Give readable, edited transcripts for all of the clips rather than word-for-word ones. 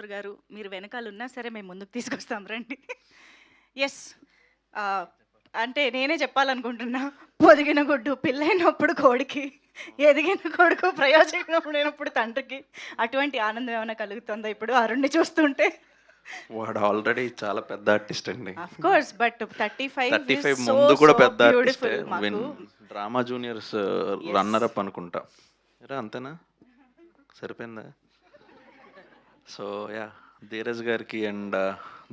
నందకిషోర్ గారు మీరు వెనకాల ఉన్నా సరే మేము ముందుకు తీసుకొస్తాం రండి. ఎస్. అంటే నేనే చెప్పాలనుకుంటున్నా, పొదిగిన గుడ్డు పిల్లైనప్పుడు కోడికి, ఎదిగిన కొడుకు ప్రయోజనమైనప్పుడు తండ్రికి. అటువంటి ఆనందం ఏమైనా కలుగుతుందా ఇప్పుడు అరుణ్‌ని చూస్తుంటే? వాడు ఆల్రెడీ చాలా పెద్ద ఆర్టిస్ట్ అండి. Of course, but 35 35 is so ముందు కూడా సో పెద్ద ఆర్టిస్టే. బ్యూటిఫుల్ మాకు. Drama juniors Yes. Runner up అనుకుంటా. ఏరా అంతేనా? సరిపోయిందా? సో యా, ధీరజ్ గారికి and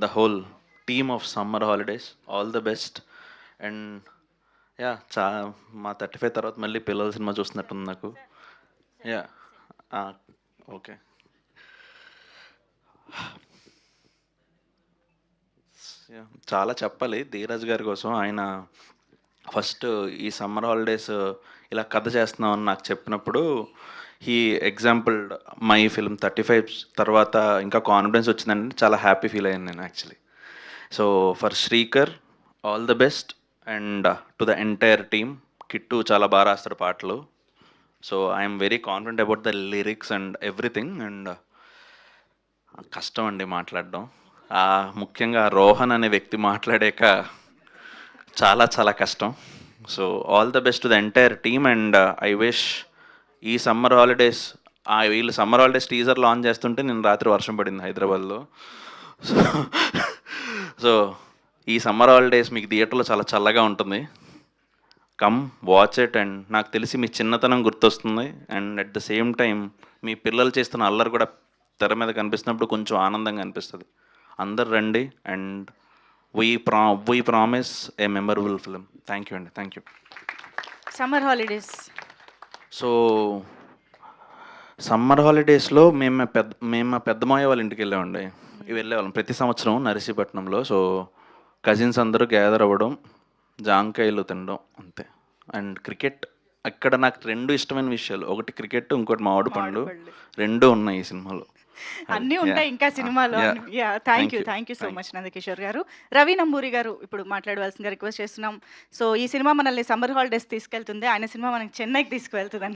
the whole team of summer holidays all the best. And yeah, మా 35 తర్వాత మళ్ళీ పిల్లల సినిమా చూస్తున్నట్టుంది నాకు. Yeah, okay. చాలా చెప్పాలి ధీరజ్ గారి కోసం. ఆయన ఫస్ట్ ఈ సమ్మర్ హాలిడేస్ ఇలా కథ చేస్తున్నాం అని నాకు చెప్పినప్పుడు హీ ఎగ్జాంపుల్ మై ఫిల్మ్ 35 తర్వాత ఇంకా కాన్ఫిడెన్స్ వచ్చిందంటే చాలా హ్యాపీ ఫీల్ అయ్యాను నేను actually. So for Srikar all the best and to the entire team. Kittu చాలా బాగా రాస్తాడు పాటలు. So I'm very confident about the lyrics and everything. And కష్టం అండి మాట్లాడడం, ముఖ్యంగా రోహన్ అనే వ్యక్తి మాట్లాడాక చాలా చాలా కష్టం. So all the best to the entire team. And I wish ఈ సమ్మర్ హాలిడేస్, వీళ్ళు సమ్మర్ హాలిడేస్ టీజర్ లాంచ్ చేస్తుంటే నేను రాత్రి వర్షం పడింది హైదరాబాద్లో. సో ఈ సమ్మర్ హాలిడేస్ మీకు థియేటర్లో చాలా చల్లగా ఉంటుంది. Come watch it. అండ్ నాకు తెలిసి మీ చిన్నతనం గుర్తొస్తుంది. And at the same time మీ పిల్లలు చేస్తున్న అల్లరి కూడా తెర మీద కనిపిస్తున్నప్పుడు కొంచెం ఆనందంగా అనిపిస్తుంది. అందరు రండి. And we promise a memorable film. Thank you అండి. Thank you. Summer holidays. So summer హాలిడేస్లో మేము మా పెద్దమాయ వాళ్ళ ఇంటికి వెళ్ళామండి. వెళ్ళేవాళ్ళం ప్రతి సంవత్సరం నర్సీపట్నంలో. సో కజిన్స్ అందరూ గ్యాదర్ అవ్వడం, జాంకాయలు తినడం అంతే. And cricket. అక్కడ నాకు 2 ఇష్టమైన విషయాలు, ఒకటి క్రికెట్, ఇంకోటి మామిడి పండు. 2 ఉన్నాయి ఈ సినిమాలో. అన్నీ ఉంటాయి ఇంకా సినిమాలో. Thank you so much Nandakishore గారు. రవి నంబూరి గారు ఇప్పుడు మాట్లాడవలసిందిగా రిక్వెస్ట్ చేస్తున్నాం. సో ఈ సినిమా మనల్ని సమ్మర్ హాలిడేస్ తీసుకెళ్తుంది, ఆయన సినిమా మనకి చెన్నైకి తీసుకువెళ్తుంది.